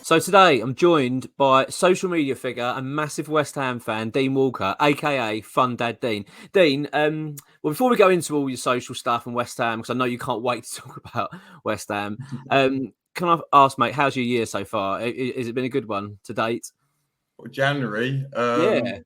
So today I'm joined by social media figure and massive West Ham fan, Dean Walker, aka Fun Dad Dean. Dean, well, before we go into all your social stuff and West Ham, because I know you can't wait to talk about West Ham, can I ask, mate, how's your year so far? Has it been a good one to date? January. Yeah.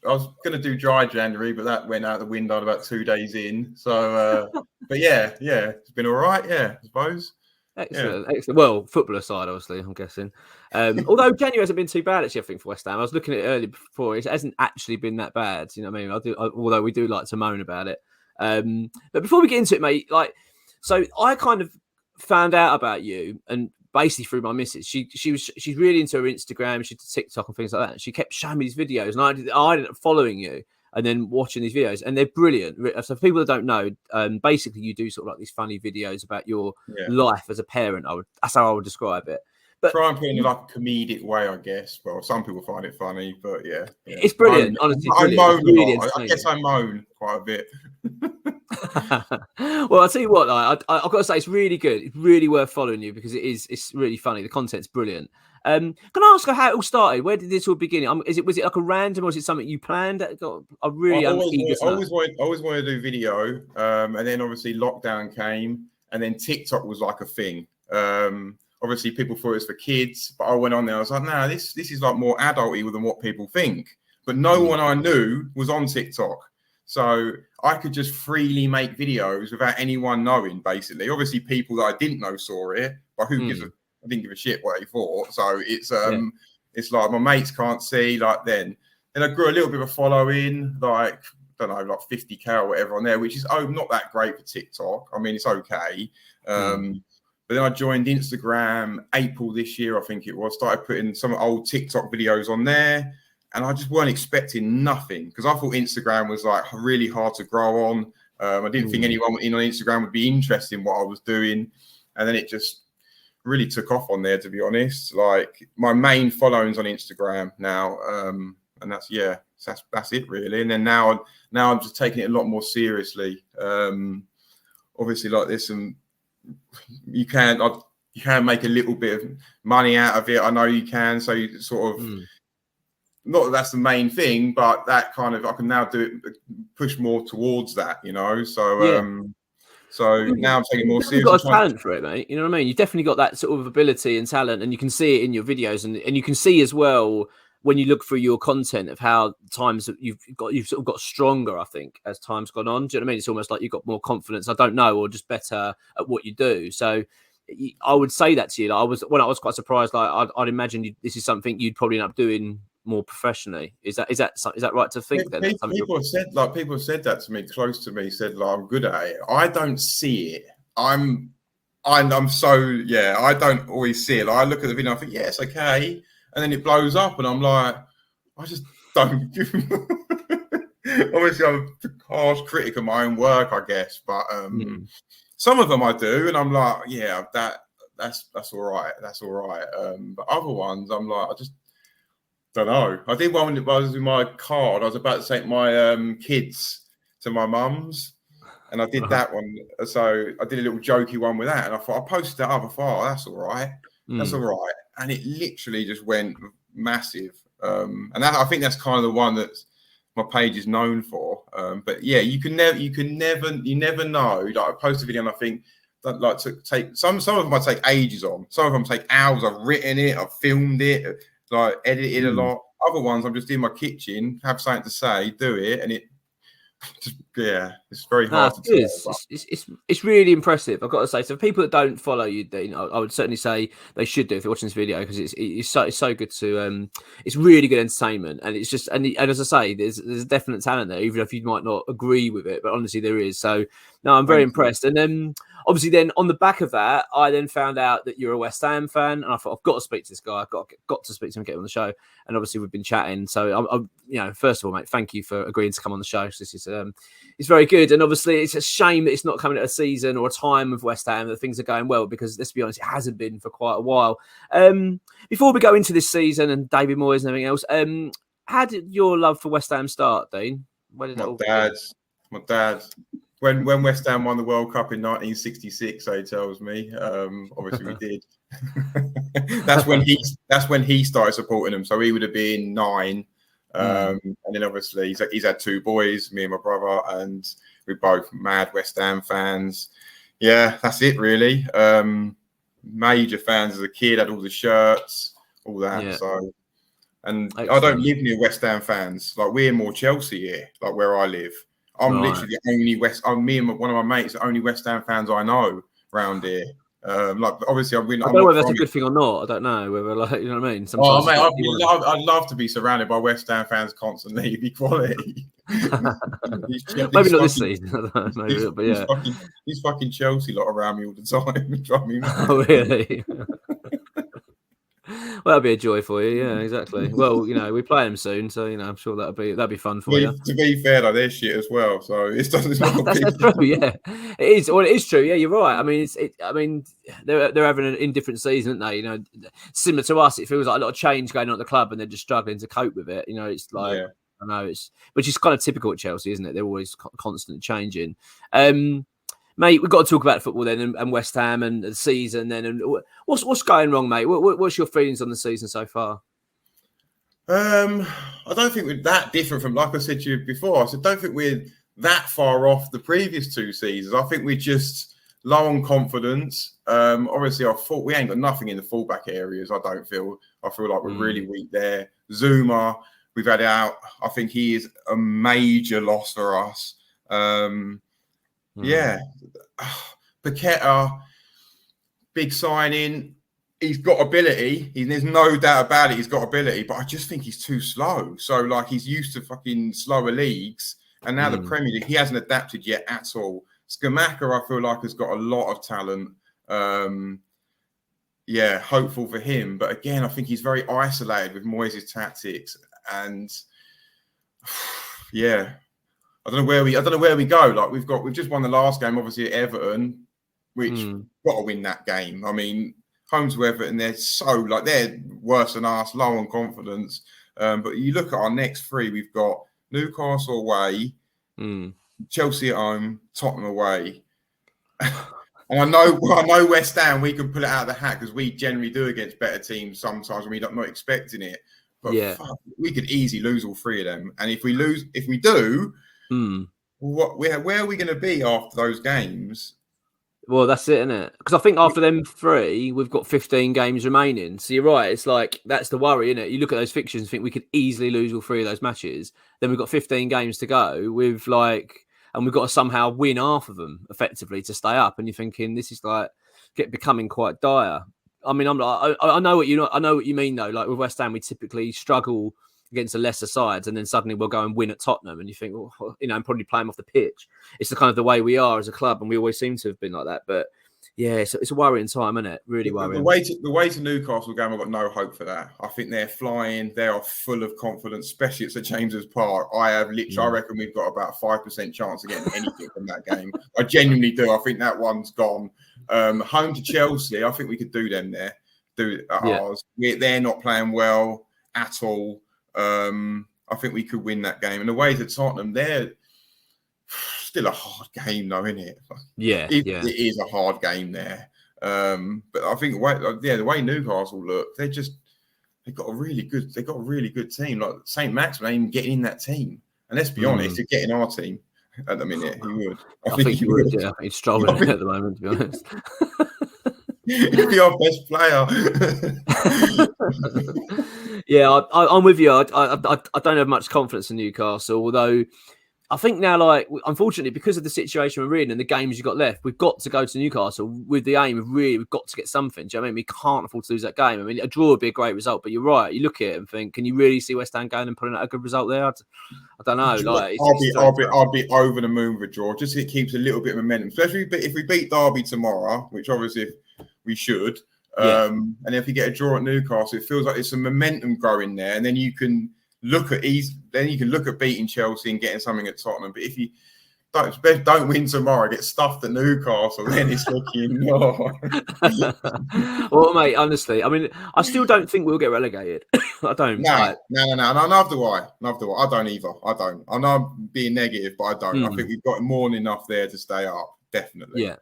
I was going to do dry January, but that went out the window about 2 days in. So, but yeah, it's been all right. Yeah, I suppose. Excellent, excellent. Well, footballer side, obviously, I'm guessing. Although January hasn't been too bad, actually, I think, for West Ham. I was looking at it earlier before. It hasn't actually been that bad. You know what I mean? Although we do like to moan about it. But before we get into it, mate, so I kind of found out about you and basically through my missus. She's really into her Instagram. She's TikTok and things like that. And she kept showing me these videos, and I ended up following you and then watching these videos, and they're brilliant. So for people that don't know, basically you do sort of like these funny videos about your life as a parent. That's how I would describe it. But try and put it in like a comedic way, I guess. Well, some people find it funny, but yeah. It's brilliant. Honestly, brilliant. I moan a lot. I guess I moan quite a bit. Well, I'll tell you what, I've got to say, it's really good. It's really worth following you because it's really funny. The content's brilliant. Can I ask her how it all started? Where did this all begin? Was it like a random, or was it something you planned? I always wanted to do video, and then obviously lockdown came, and then TikTok was like a thing. Obviously, people thought it was for kids, but I went on there. I was like, "No, this is like more adulty than what people think." But no one I knew was on TikTok, so I could just freely make videos without anyone knowing. Basically, obviously, people that I didn't know saw it, but who gives a I didn't give a shit what they thought. So it's like my mates can't see. Like then I grew a little bit of a following, like I don't know, like 50k or whatever on there, which is not that great for TikTok. I mean, it's okay. But then I joined Instagram April this year, I think it was. Started putting some old TikTok videos on there, and I just weren't expecting nothing because I thought Instagram was like really hard to grow on. I didn't think anyone on Instagram would be interested in what I was doing, and then it just really took off on there, to be honest. Like my main following's on Instagram now, and that's it really. And then now I'm just taking it a lot more seriously. Obviously, like there's some you can make a little bit of money out of it. I know you can. So you sort of not that that's the main thing, but that kind of I can now do it, push more towards that, you know. So So now I'm taking more seriously. You've got a talent for it, mate. You know what I mean? You've definitely got that sort of ability and talent, and you can see it in your videos, and you can see as well when you look through your content of how times you've sort of got stronger. I think as time's gone on. Do you know what I mean? It's almost like you've got more confidence. I don't know, or just better at what you do. So I would say that to you. Like I was quite surprised. Like I'd imagine this is something you'd probably end up doing more professionally. Is that right to think? Then people have said that to me, close to me, said like I'm good at it. I don't see it. I'm so I don't always see it. Like, I look at the video and I think it's okay, and then it blows up, and I'm like, I just don't. Obviously, I'm a harsh critic of my own work, I guess, but some of them I do, and I'm like, that's all right, that's all right. But other ones, I'm like, I just don't know. I did one when I was in my card. I was about to take my kids to my mum's, and I did that one. So I did a little jokey one with that, and I thought I posted that up. I thought, that's all right, that's all right, and it literally just went massive. And I think that's kind of the one that my page is known for. But yeah, you never know. Like I post a video and I think that like to take some of them I take ages on. Some of them take hours. I've written it, I've filmed it, like edited a lot. Other ones I'm just in my kitchen, have something to say, do it, and it just it's very hard to tell. It's really impressive, I've got to say. So for people that don't follow you, Dean, I would certainly say they should do if they're watching this video, because it's so good to it's really good entertainment, and it's just and as I say, there's definite talent there, even if you might not agree with it, but honestly there is. So no, I'm very impressed. And then obviously then on the back of that, I then found out that you're a West Ham fan, and I thought I've got to speak to this guy. I've got to speak to him and get him on the show. And obviously we've been chatting. So I'm first of all, mate, thank you for agreeing to come on the show. This is it's very good, and obviously it's a shame that it's not coming at a season or a time of West Ham that things are going well, because let's be honest, it hasn't been for quite a while. Before we go into this season and David Moyes and everything else, how did your love for West Ham start, Dean? Where did My dad. When West Ham won the World Cup in 1966, so he tells me. Obviously we did. that's when he started supporting them. So he would have been 9. And then obviously he's had 2 boys, me and my brother, and we're both mad West Ham fans. Yeah, that's it really. Major fans as a kid, had all the shirts, all that. Yeah. So, and excellent. I don't live near West Ham fans. Like, we're more Chelsea here, like where I live. I'm literally the only me and one of my mates, the only West Ham fans I know around here. Like, obviously, I don't know whether that's a good thing or not. I don't know whether, like, you know what I mean. Sometimes mate, I'd love to be surrounded by West Ham fans constantly. It'd be quality. Maybe not this season, maybe, but yeah, these fucking Chelsea lot around me all the time. Oh, really? Well, that'd be a joy for you, yeah, exactly. Well, you know, we play them soon, so you know, I'm sure that'd be fun for you. To be fair, though, they're shit as well, so it's not. That's true, yeah. It is. Well, it is true. Yeah, you're right. I mean, they're having an indifferent season, aren't they? You know, similar to us, it feels like a lot of change going on at the club, and they're just struggling to cope with it. You know, it's like I know which is kind of typical at Chelsea, isn't it? They're always constantly changing. Mate, we've got to talk about football then, and West Ham and the season then. And what's going wrong, mate? What's your feelings on the season so far? I don't think we're that different from, like I said to you before. I don't think we're that far off the previous 2 seasons. I think we're just low on confidence. Obviously, we ain't got nothing in the fullback areas. I feel like we're really weak there. Zuma, we've had out. I think he is a major loss for us. Yeah, Paqueta, big signing. He's got ability. There's no doubt about it. He's got ability, but I just think he's too slow. So, like, he's used to fucking slower leagues, and now the Premier League, he hasn't adapted yet at all. Skamaka, I feel like, has got a lot of talent. Yeah, hopeful for him, but again, I think he's very isolated with Moyes' tactics, and yeah. I don't know where we go. Like, we've just won the last game, obviously, at Everton, which got to win that game. I mean, home to Everton, they're worse than us, low on confidence. But you look at our next 3, we've got Newcastle away, Chelsea at home, Tottenham away. And I know West Ham, we can pull it out of the hat because we generally do against better teams sometimes when we're not expecting it. But we could easily lose all 3 of them. And if we do. Where are we going to be after those games? Well, that's it, isn't it? Because I think after them 3, we've got 15 games remaining. So you're right. It's like, that's the worry, isn't it? You look at those fixtures and think we could easily lose all 3 of those matches. Then we've got 15 games to go and we've got to somehow win half of them effectively to stay up. And you're thinking this is like becoming quite dire. I mean, I know what you mean though. Like with West Ham, we typically struggle against the lesser sides, and then suddenly we'll go and win at Tottenham, and you think, well, you know, and probably play them off the pitch. It's the kind of the way we are as a club, and we always seem to have been like that. But yeah, it's a worrying time, isn't it? Really worrying. The way to Newcastle game, I've got no hope for that. I think they're flying. They are full of confidence, especially at St James's Park. I reckon we've got about 5% chance of getting anything from that game. I genuinely do. I think that one's gone. Home to Chelsea, I think we could do them there. Ours. They're not playing well at all. I think we could win that game. And the way to Tottenham, they're still a hard game, though, isn't it? Yeah, it is a hard game there. But I think the way Newcastle look, they've got a really good team. Like St. Maximin ain't even getting in that team. And let's be honest, he's getting our team at the minute. He would. I think he would. Yeah, he's struggling at the moment, to be honest. He'd be our best player. Yeah, I'm with you. I don't have much confidence in Newcastle, although I think now, like, unfortunately, because of the situation we're in and the games you've got left, we've got to go to Newcastle with the aim of we've got to get something. Do you know what I mean? We can't afford to lose that game. I mean, a draw would be a great result, but you're right. You look at it and think, can you really see West Ham going and putting out a good result there? I don't know. Like, I'll be over the moon with a draw. Just it keeps a little bit of momentum, especially if we beat Derby tomorrow, which obviously we should. And if you get a draw at Newcastle, it feels like there's some momentum growing there, and then you can look at beating Chelsea and getting something at Tottenham. But if you don't win tomorrow, get stuffed at Newcastle, then it's looking no. Well, mate, honestly, I mean, I still don't think we'll get relegated. I don't. No. Neither do I. I don't either. I don't. I know I'm being negative, but I don't. I think we've got more than enough there to stay up. Definitely. Yeah,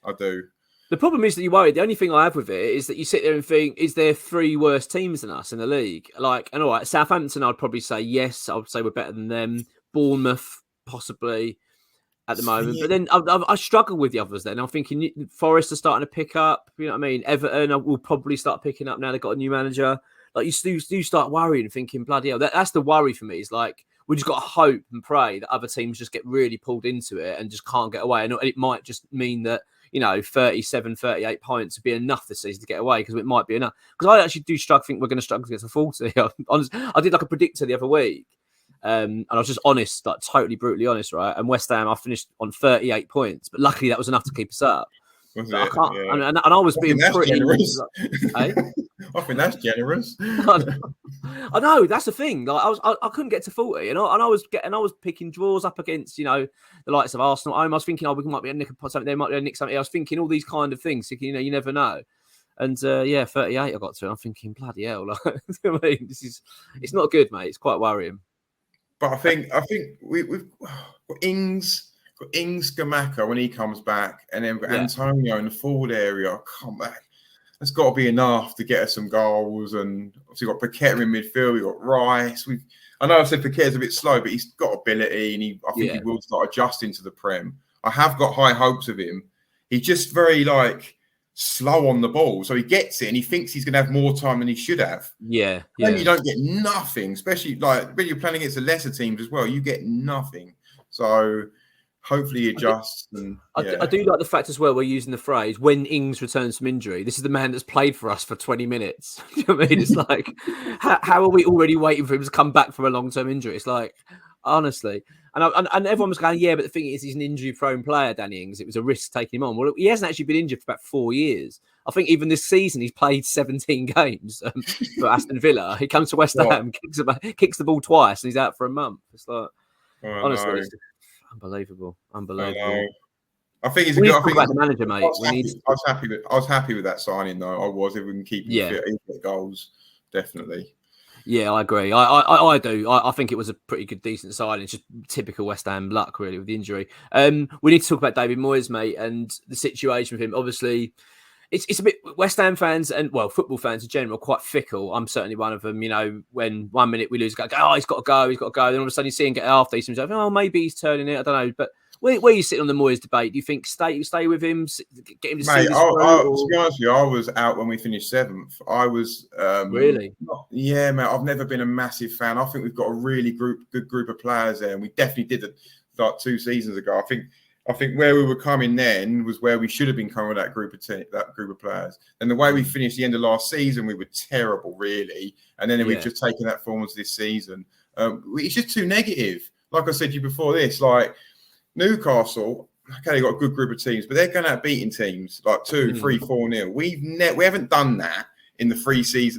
I do. The problem is that you worry. The only thing I have with it is that you sit there and think, is there 3 worse teams than us in the league? Like, and all right, Southampton, I'd probably say yes. I would say we're better than them. Bournemouth, possibly at the moment. But then I struggle with the others then. I'm thinking Forest are starting to pick up. You know what I mean? Everton will probably start picking up now. They've got a new manager. Like, you do start worrying and thinking, bloody hell. That's the worry for me. Is like, we just got to hope and pray that other teams just get really pulled into it and just can't get away. And it might just mean that, 37, 38 points would be enough this season to get away, because it might be enough. Because I actually do think we're going to struggle to get to 40. I did like a predictor the other week. And I was just honest, like totally brutally honest, right? And West Ham, I finished on 38 points, but luckily that was enough to keep us up. I can't, yeah. and I was being pretty generous. I think that's generous. I know, that's the thing. Like, I couldn't get to 40, and I was picking draws up against the likes of Arsenal. I was thinking, we might be a nick something. They might be a nick something. I was thinking all these kind of things. Thinking, you never know. And 38 I got to. And I'm thinking, bloody hell! Like, I mean, it's not good, mate. It's quite worrying. But I think we've got Ings, Scamacca when he comes back, and then we've got Antonio in the forward area. Come back. That's got to be enough to get us some goals. And obviously got Paqueta in midfield. We've got Rice. I know I said Paqueta's a bit slow, but he's got ability, and I think he will start adjusting to the Prem. I have got high hopes of him. He's just very slow on the ball, so he gets it and he thinks he's going to have more time than he should have. Then you don't get nothing, especially when you're playing against the lesser teams as well. You get nothing. So hopefully he adjusts. I do like the fact as well, we're using the phrase, when Ings returns from injury. This is the man that's played for us for 20 minutes. You know what I mean? It's like, how are we already waiting for him to come back from a long-term injury? It's like, honestly. And everyone was going, but the thing is, he's an injury-prone player, Danny Ings. It was a risk taking him on. Well, he hasn't actually been injured for about 4 years. I think even this season, he's played 17 games for Aston Villa. He comes to West Ham, kicks the ball twice, and he's out for a month. It's like, honestly, it's unbelievable. I think he's a good. I think about the manager, mate. I was happy with that signing, though. I was. If we can keep him fit, he'll get goals, definitely. Yeah, I agree. I do. I think it was a pretty good, decent signing. It's just typical West Ham luck, really, with the injury. We need to talk about David Moyes, mate, and the situation with him. Obviously, it's a bit West Ham fans and, football fans in general are quite fickle. I'm certainly one of them. When 1 minute we lose, he's got to go. Then all of a sudden you see him get after. He seems like, maybe he's turning it. I don't know, but. Where are you sitting on the Moyes debate? Do you think stay with him, get him to see this through? To be honest with you, I was out when we finished 7th. I was really, mate. I've never been a massive fan. I think we've got a really good group of players there, and we definitely did it 2 seasons ago. I think where we were coming then was where we should have been coming with that group of players. And the way we finished the end of last season, we were terrible, really. And then we've just taken that forward this season. It's just too negative. Like I said to you before this, Newcastle, okay, they got a good group of teams, but they're going out beating teams 2, 3, 4-0. We haven't done that in the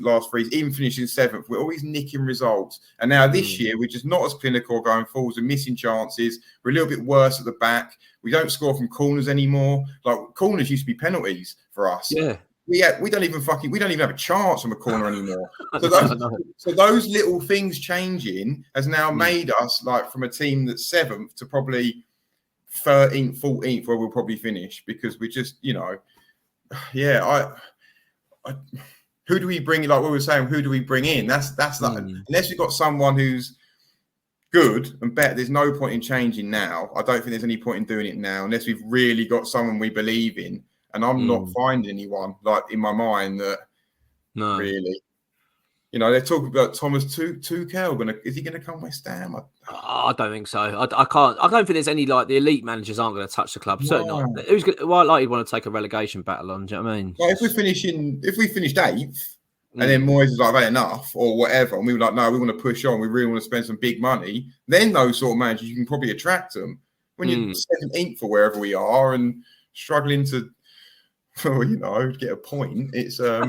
last 3, even finishing 7th. We're always nicking results. And now this year, we're just not as clinical going forwards. We're missing chances. We're a little bit worse at the back. We don't score from corners anymore. Corners used to be penalties for us. Yeah. We don't even have a chance from a corner anymore. So those little things changing has now made us from a team that's 7th to probably 13th, 14th, where we'll probably finish, because we just, who do we bring? Like what we were saying, who do we bring in? That's unless you've got someone who's good and better. There's no point in changing now. I don't think there's any point in doing it now unless we've really got someone we believe in. And I'm not finding anyone in my mind that really. They're talking about Thomas Tuchel. Is he going to come West Ham? I don't think so. I can't. I don't think there's any the elite managers aren't going to touch the club. No. Certainly not. Who's going? Why you'd want to take a relegation battle on? Do you know what I mean? If we finished 8th, and then Moyes is I've had enough or whatever, and we were no, we want to push on. We really want to spend some big money. Then those sort of managers, you can probably attract them. When you're 17th or wherever we are and struggling to. Get a point. It's yeah,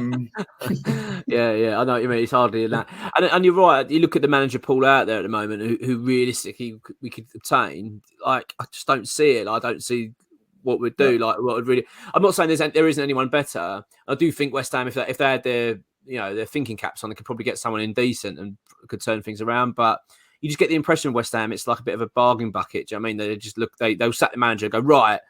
I know what you mean. It's hardly in that. And you're right. You look at the manager pool out there at the moment, who realistically we could obtain. I just don't see it. I don't see what we'd do. What would really. I'm not saying there isn't anyone better. I do think West Ham, if they had their their thinking caps on, they could probably get someone in decent and could turn things around. But you just get the impression of West Ham, it's like a bit of a bargain bucket. Do you know what I mean? They just they'll sack the manager and go, right,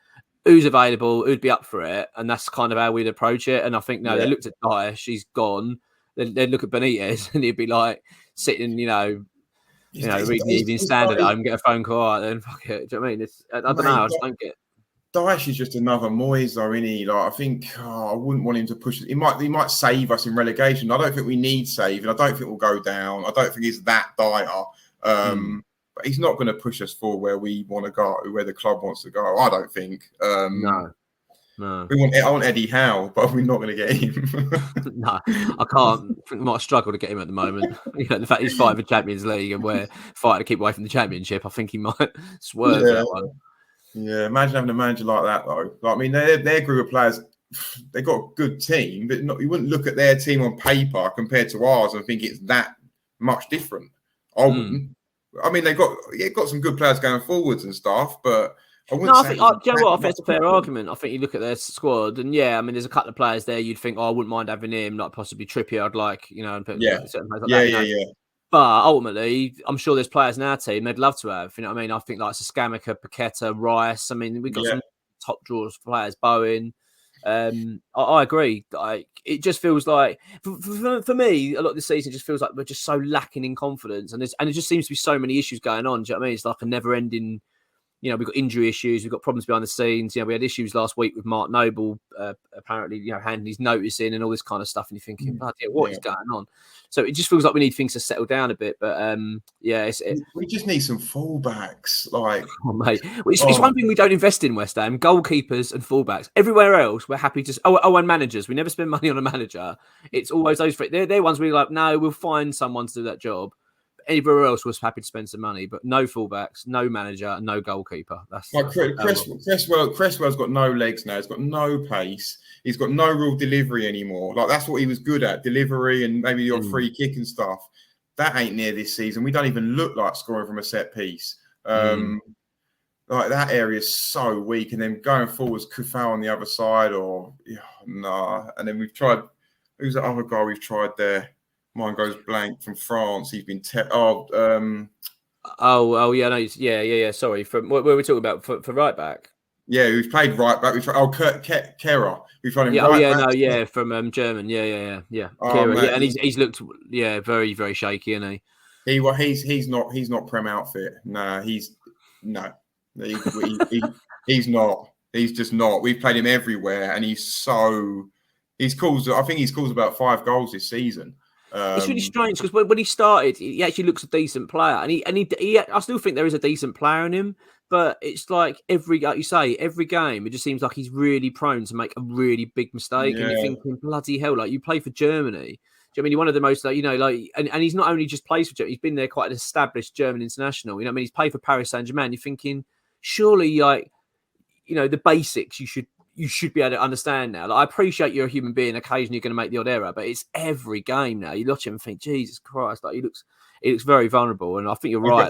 who's available, who'd be up for it, and that's kind of how we'd approach it. And I think they looked at Daesh, she's gone. They'd look at Benitez, and he'd be like sitting, reading the Evening Standard at home, get a phone call, all right, then fuck it. Do you know what I mean? I don't know. I just don't get. Daesh is just another Moyes, though, isn't he? Like, I think I wouldn't want him to push it. He might save us in relegation. I don't think we need saving. I don't think we'll go down. I don't think he's that dire. But he's not going to push us forward where we want to go, where the club wants to go. I don't think. No. I want Eddie Howe, but we're not going to get him. No, I can't. I might struggle to get him at the moment. The fact he's fighting for Champions League and we're fighting to keep away from the Championship, I think he might swerve that one. Yeah, imagine having a manager like that, though. Like, I mean, their group of players, they got a good team, but you wouldn't look at their team on paper compared to ours and think it's that much different. I wouldn't. I mean, they've got some good players going forwards and stuff, but I wouldn't say. Do you know what? I think it's a fair argument. I think you look at their squad, and I mean, there's a couple of players there you'd think, I wouldn't mind having him, like possibly Trippier. I'd like, and put certain players like that. But ultimately, I'm sure there's players in our team they'd love to have. You know what I mean? I think like Scamacca, Paqueta, Rice. I mean, we've got some top drawers players. Bowen. I agree. It just feels like for me, a lot of the season just feels like we're just so lacking in confidence, and it just seems to be so many issues going on. Do you know what I mean? It's like a never-ending. We've got injury issues, we've got problems behind the scenes. We had issues last week with Mark Noble, apparently, handing his notice in and all this kind of stuff. And you're thinking, what is going on? So it just feels like we need things to settle down a bit. But we just need some fullbacks. Like, mate, it's one thing we don't invest in West Ham: goalkeepers and fullbacks. Everywhere else, we're happy to. And managers. We never spend money on a manager. It's always those three. They're ones we're like, no, we'll find someone to do that job. Anywhere else was happy to spend some money, but no fullbacks, no manager, no goalkeeper. That's like Cresswell's got no legs now. He's got no pace. He's got no real delivery anymore. Like, that's what he was good at, delivery and maybe your free kick and stuff. That ain't near this season. We don't even look like scoring from a set piece. Like, that area is so weak. And then going forwards, Kufau on the other side, And then we've tried. Who's the other guy we've tried there? Mine goes blank from France. He's been Sorry, from what were we talking about for right back? Yeah, we've played right back. We tried. Kera. We tried him. Back. From German. Yeah. Kera, and he's looked very, very shaky, isn't he? He's not Prem outfit. Nah, he's not. He's just not. We've played him everywhere, and I think he's caused about 5 goals this season. It's really strange because when he started, he actually looks a decent player, and he I still think there is a decent player in him, but it's like every game, it just seems like he's really prone to make a really big mistake, and you're thinking, bloody hell, like, you play for Germany. Do you know what I mean? You're one of the most, and he's not only just plays for Germany, he's been there quite an established German international. You know what I mean? He's played for Paris Saint-Germain. You're thinking, surely, the basics you should be able to understand now. Like, I appreciate you're a human being. Occasionally, you're going to make the odd error, but it's every game now. You watch him and think, Jesus Christ! Like, he looks very vulnerable. And I think you're right.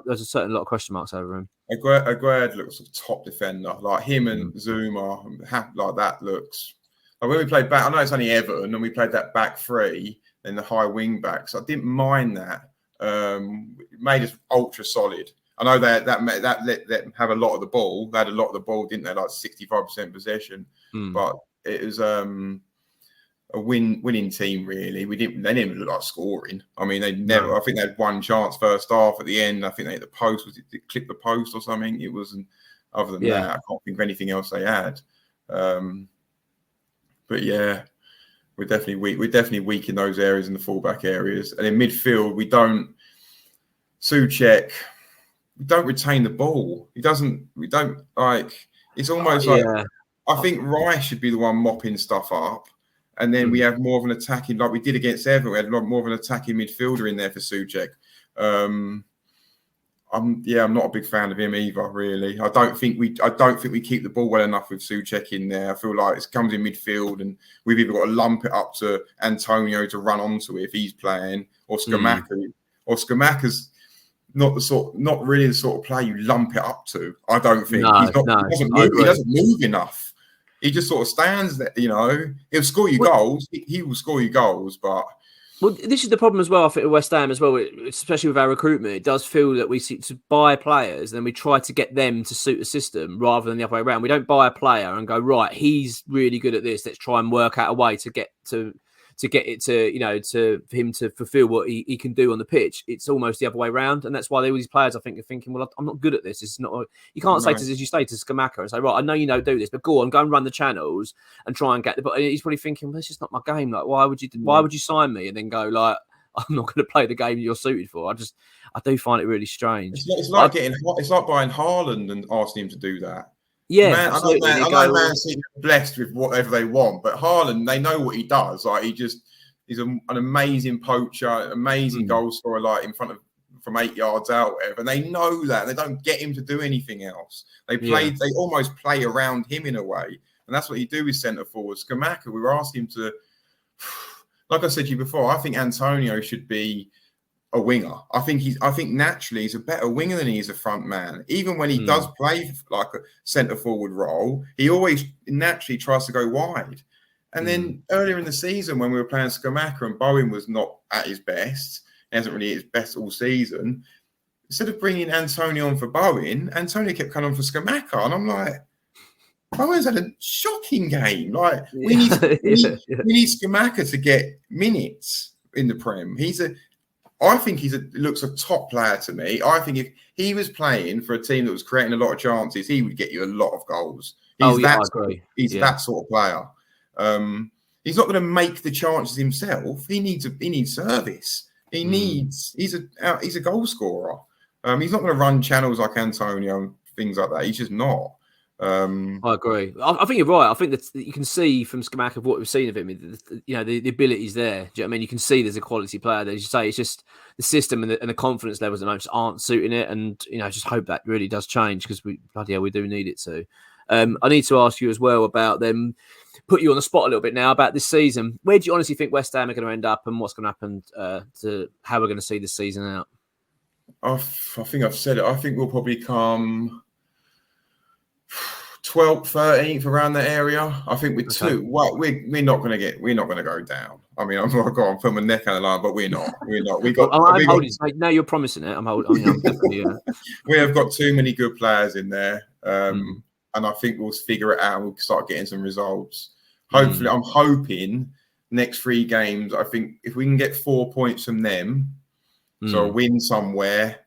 There's a certain lot of question marks over him. Aguerd looks a top defender. Like him and Zuma, like that looks. Like when we played back, I know it's only Everton, and we played that back three and the high wing backs. I didn't mind that. It made us ultra solid. I know that let them have a lot of the ball. They had a lot of the ball, didn't they? Like 65% possession. But it was a winning team, really. They didn't look like scoring. I mean, they never. No. I think they had one chance first half. At the end, I think they hit the post. Was it clip the post or something? It wasn't. Other than that, I can't think of anything else they had. But yeah, we're definitely weak. We're definitely weak in those areas, in the fullback areas, and in midfield, we don't. Souček. We don't retain the ball. We don't like. It's almost like I think Rice should be the one mopping stuff up, and then we have more of an attacking, like we did against Everton. We had a lot more of an attacking midfielder in there for Souček. I'm not a big fan of him either. Really, I don't think we keep the ball well enough with Souček in there. I feel like it comes in midfield, and we've either got to lump it up to Antonio to run onto it if he's playing, or Scamacca, or Scamacca's. Not really the sort of player you lump it up to. I don't think he doesn't move enough. He just sort of stands there. He'll score you goals. He will score you goals, but Well, this is the problem as well. I think with West Ham as well, especially with our recruitment, it does feel that we seek to buy players, and then we try to get them to suit the system rather than the other way around. We don't buy a player and go, right, he's really good at this. Let's try and work out a way to get it to, you know, for him to fulfill what he can do on the pitch. It's almost the other way around, and that's why all these players, I think, are thinking, well, I'm not good at this. It's not. You can't say as you say to Skamaka and say, right, I know you don't do this, but go and run the channels and try and get the. But he's probably thinking, well, it's just not my game. Like, why would you sign me and then go like, I'm not going to play the game you're suited for? I do find it really strange. It's like buying Haaland and asking him to do that. Yeah, Man, I know Man City are blessed with whatever they want, but Haaland, they know what he does. Like he's an amazing poacher, amazing goal scorer, like in front of from 8 yards out, whatever. And they know that. They don't get him to do anything else. They almost play around him in a way, and that's what you do with centre forwards. Skamaka, we were asking him to, like I said to you before, I think Antonio should be a winger. I think naturally he's a better winger than he is a front man. Even when he does play like a centre forward role, he always naturally tries to go wide. And then earlier in the season, when we were playing Skamaka and Bowen was not at his best, he hasn't really his best all season. Instead of bringing Antonio on for Bowen, Antonio kept coming on for Skamaka, and I'm like, Bowen's had a shocking game. Like we need Skamaka to get minutes in the Prem. I think he looks a top player to me. I think if he was playing for a team that was creating a lot of chances, he would get you a lot of goals. I agree. He's that sort of player. He's not going to make the chances himself. He needs service. He's a goal scorer. He's not going to run channels like Antonio and things like that. He's just not. I agree. I think you're right. I think that you can see from Skamaka of what we've seen of him, you know, the ability's there. Do you know what I mean? You can see there's a quality player there. As you say, it's just the system and the confidence levels at the moment just aren't suiting it. And, you know, I just hope that really does change because we do need it to. I need to ask you as well about them, put you on the spot a little bit now about this season. Where do you honestly think West Ham are going to end up and what's going to happen to how we're going to see this season out? I think I've said it. I think we'll probably come 12th, 13th, around that area. I think we're two. Well, we're not going to go down. I mean, I'm not going to put my neck on the line, but we're not. Now you're promising it. I'm definitely. We have got too many good players in there, and I think we'll figure it out. And we'll start getting some results. Hopefully, I'm hoping next 3 games. I think if we can get 4 points from them, so a win somewhere,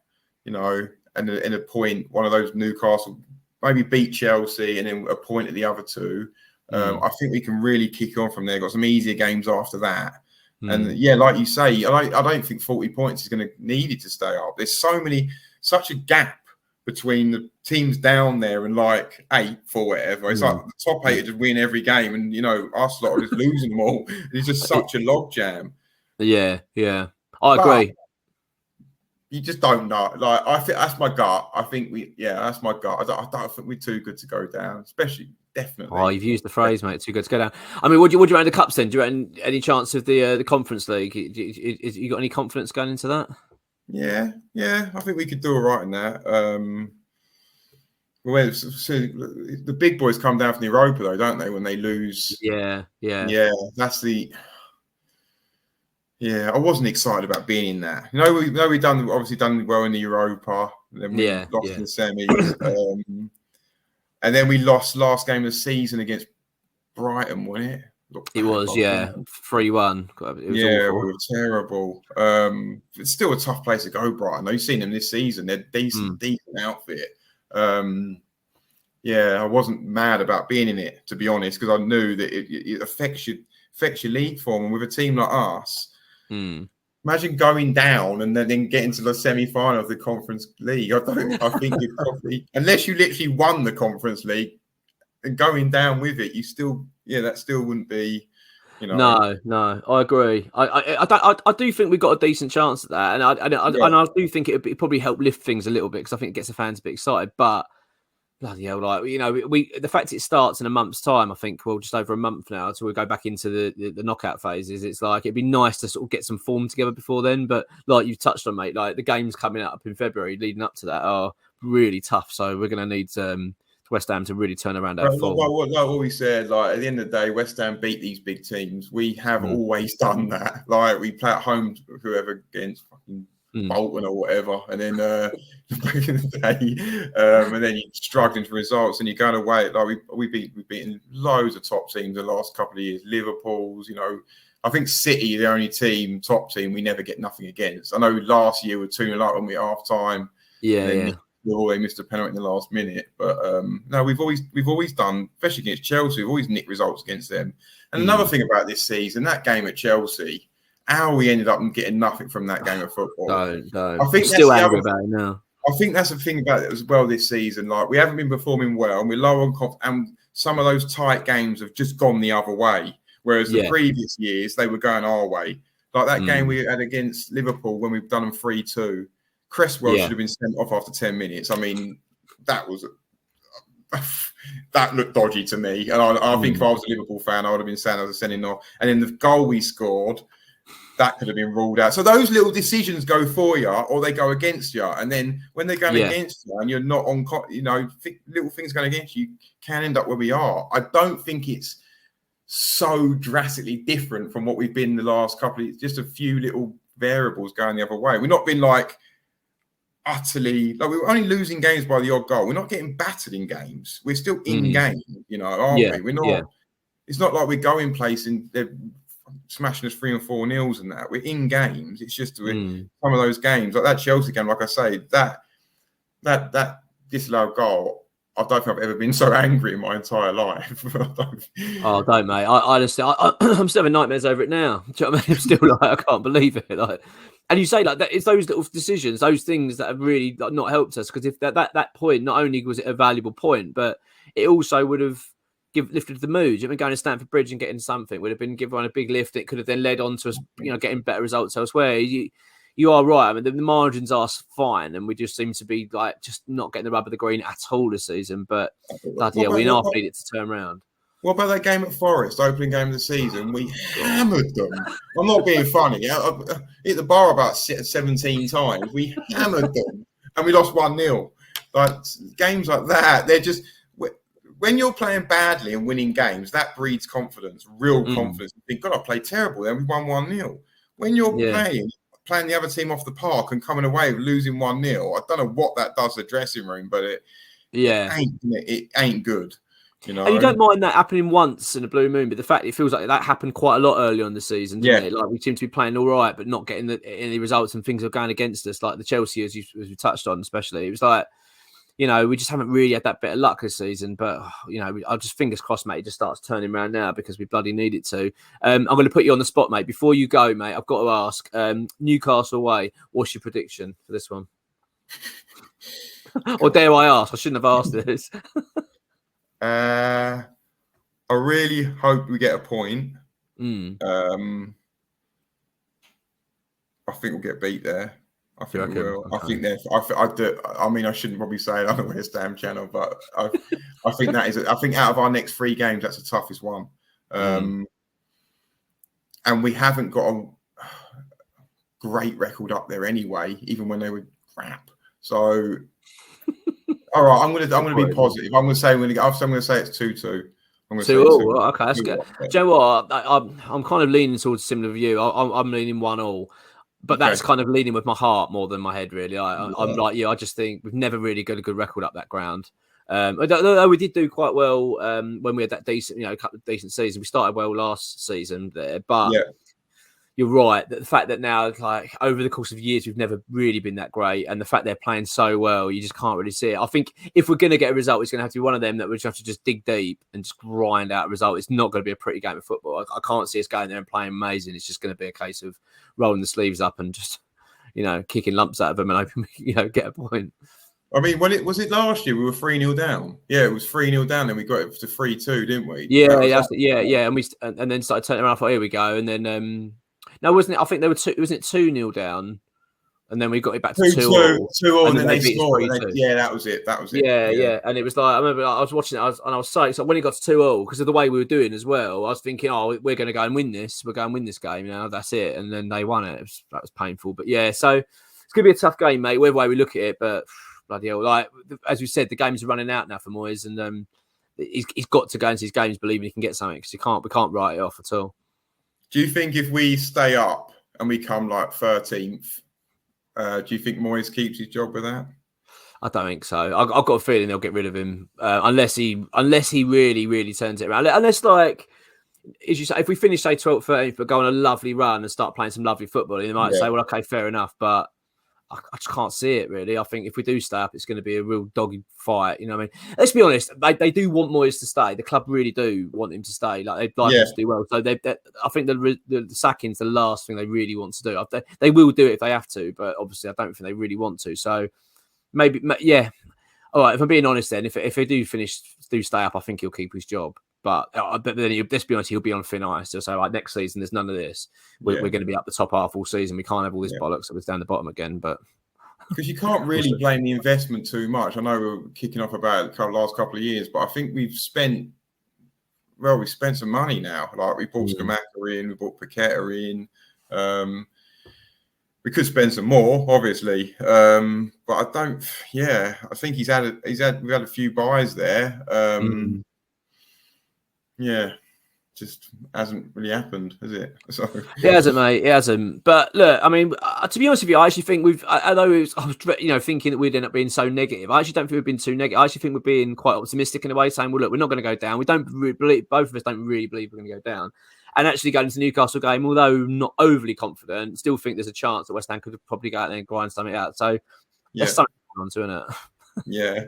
you know, and a point, one of those Newcastle. Maybe beat Chelsea and then a point at the other 2. I think we can really kick on from there. Got some easier games after that. And yeah, like you say, I don't think 40 points is going to need it to stay up. There's such a gap between the teams down there and like 8th or whatever. It's like the top 8 just win every game, and you know us lot are just losing them all. It's just such a logjam. Yeah, I agree. You just don't know. Like I think that's my gut. That's my gut. I don't think we're too good to go down, especially definitely. Oh, you've used the phrase, mate. Too good to go down. I mean, what do you reckon the cups then? Do you reckon any chance of the Conference League? You got any confidence going into that? Yeah. I think we could do all right in that. The big boys come down from the Europa though, don't they? When they lose. Yeah. That's the. Yeah, I wasn't excited about being in that. You know, we've obviously done well in the Europa. Then we lost in the semis. And then we lost last game of the season against Brighton, wasn't it? It was, 3-1. We were terrible. It's still a tough place to go, Brighton. You've seen them this season. They're decent outfit. I wasn't mad about being in it, to be honest, because I knew that it affects your league form. And with a team like us, imagine going down and then getting to the semi-final of the Conference League. I think you probably, unless you literally won the Conference League and going down with it, that still wouldn't be, you know. No, I agree. I do think we've got a decent chance at that, and I do think it probably help lift things a little bit because I think it gets the fans a bit excited, but. Bloody hell, like, you know, the fact it starts in a month's time, I think, just over a month now, until we go back into the knockout phases. It's like it'd be nice to sort of get some form together before then. But like you've touched on, mate, like the games coming up in February leading up to that are really tough. So we're going to need to West Ham to really turn around that form. Like we said, like at the end of the day, West Ham beat these big teams. We have always done that. Like we play at home, whoever against fucking Bolton or whatever, and then back in the day, and then you're struggling for results, and you're going away. Like we've beaten loads of top teams the last couple of years. Liverpool's, I think City, the only top team we never get nothing against. I know last year we were 2-0 up when we half time. Yeah. They missed a penalty in the last minute, but no, we've always done, especially against Chelsea. We've always nicked results against them. And another thing about this season, that game at Chelsea, how we ended up getting nothing from that game of football. Don't. I think I'm still angry about it now. I think that's the thing about it as well this season. Like we haven't been performing well, and we're low on confidence, and some of those tight games have just gone the other way. Whereas the previous years they were going our way. Like that game we had against Liverpool when we've done them 3-2. Cresswell should have been sent off after 10 minutes. I mean, that looked dodgy to me. And I think if I was a Liverpool fan, I would have been saying I was sending off. And then the goal we scored, that could have been ruled out. So those little decisions go for you or they go against you. And then when they're going against you and you're not on, little things going against you can end up where we are. I don't think it's so drastically different from what we've been the last couple of years. Just a few little variables going the other way. We've not been utterly, we're only losing games by the odd goal. We're not getting battered in games. We're still in game, aren't we? We're not. It's not like we're going place and they're smashing us 3 and 4 nils and that. We're in games. It's just some of those games, like that Chelsea game. Like I say, that disallowed goal. I don't think I've ever been so angry in my entire life. Don't, mate. I honestly, I'm still having nightmares over it now. Do you know what I mean? I'm still I can't believe it. And you say that it's those little decisions, those things that have really not helped us. Because if that point, not only was it a valuable point, but it also would have lifted the mood. You've been going to Stamford Bridge and getting something would have been given a big lift. It could have then led on to us, getting better results elsewhere. You are right. I mean, the margins are fine, and we just seem to be just not getting the rub of the green at all this season. But we now need it to turn around. What about that game at Forest, opening game of the season? We hammered them. I'm not being funny. I hit the bar about 17 times. We hammered them, and we lost 1-0. Games like that, they're just when you're playing badly and winning games, that breeds confidence, real confidence. You think, God, I played terrible. Then we won 1-0. When you're playing the other team off the park and coming away losing 1-0, I don't know what that does to the dressing room, but it ain't good. And you don't mind that happening once in a blue moon, but the fact it feels like that happened quite a lot early on the season, didn't it? Like we seem to be playing all right, but not getting any results, and things are going against us, like the Chelsea, as we touched on, especially. It was like, we just haven't really had that bit of luck this season. But I'll just fingers crossed, mate, it just starts turning around now because we bloody need it to. I'm going to put you on the spot, mate. Before you go, mate, I've got to ask: Newcastle away. What's your prediction for this one? Or dare I ask? I shouldn't have asked this. I really hope we get a point. I think we'll get beat there. I think we will. Okay. I mean, I shouldn't probably say it on the West Ham channel, but I think that is. I think out of our next 3 games, that's the toughest one. And we haven't got a great record up there anyway, even when they were crap. So. All right, I'm gonna be positive. I'm gonna say it's 2-2. I'm 2-2. Okay, that's good. Do you know what? I'm kind of leaning towards a similar view. I'm leaning 1-1, but that's kind of leaning with my heart more than my head. Really, I'm like you. I just think we've never really got a good record up that ground. Although we did do quite well when we had that decent, couple of decent seasons. We started well last season there, but. Yeah. You're right. The fact that now, over the course of years, we've never really been that great, and the fact they're playing so well, you just can't really see it. I think if we're going to get a result, it's going to have to be one of them that we just have to just dig deep and just grind out a result. It's not going to be a pretty game of football. I can't see us going there and playing amazing. It's just going to be a case of rolling the sleeves up and just, kicking lumps out of them and hoping, get a point. I mean, was it last year we were 3-0 down? Yeah, it was 3-0 down, and we got it to 3-2, didn't we? Yeah, and then started turning around. I thought, here we go, and then. No, wasn't it? I think they were 2-0 down, and then we got it back to 2-2, and then they scored. Yeah, that was it. Yeah. And it was like I remember I was watching it, I was so excited when it got to 2-2 because of the way we were doing as well. I was thinking, we're going to go and win this. We're going to win this game now. That's it. And then they won it. That was painful. But yeah, so it's going to be a tough game, mate. Whatever way we look at it, but bloody hell. Like, as we said, the games are running out now for Moyes, and he's got to go into his games believing he can get something, because we can't write it off at all. Do you think if we stay up and we come like 13th, do you think Moyes keeps his job with that? I don't think so. I've got a feeling they'll get rid of him unless he really, really turns it around. Unless, like, as you say, if we finish, say, 12th, 13th, but go on a lovely run and start playing some lovely football, they might say, well, okay, fair enough. But I just can't see it, really. I think if we do stay up, it's going to be a real doggy fight. You know what I mean? Let's be honest. They do want Moyes to stay. The club really do want him to stay. Like, they'd like him to do well. So I think the sacking's the last thing they really want to do. They will do it if they have to, but obviously I don't think they really want to. So maybe, yeah. All right, if I'm being honest, then if they do stay up, I think he'll keep his job. But then let's be honest, he'll be on thin ice. He'll say, like, next season, there's none of this. We're going to be up the top half all season. We can't have all this bollocks that was down the bottom again. But because you can't really blame the investment too much. I know we're kicking off about the last couple of years, but I think we've spent some money now. Like, we bought Skamaka in, we bought Paqueta in. We could spend some more, obviously, but I don't. Yeah, I think we've had a few buys there. Yeah, just hasn't really happened, has it? So it hasn't, mate. It hasn't. But look, I mean, to be honest with you, I actually think I was thinking that we'd end up being so negative. I actually don't think we've been too negative. I actually think we're being quite optimistic in a way, saying, well, look, we're not going to go down. We don't really believe, both of us don't really believe we're going to go down. And actually going into the Newcastle game, although not overly confident, still think there's a chance that West Ham could probably go out there and grind something out. So there's something on to, isn't it? Yeah.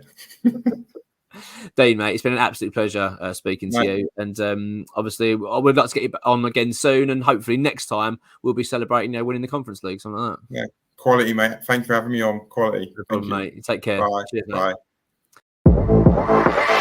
Dane, mate, it's been an absolute pleasure speaking to you. And obviously, we'd like to get you on again soon. And hopefully next time we'll be celebrating winning the Conference League, something like that. Yeah, quality, mate. Thanks for having me on. Quality. No problem, mate. Take care. Bye. Cheers, mate. Bye.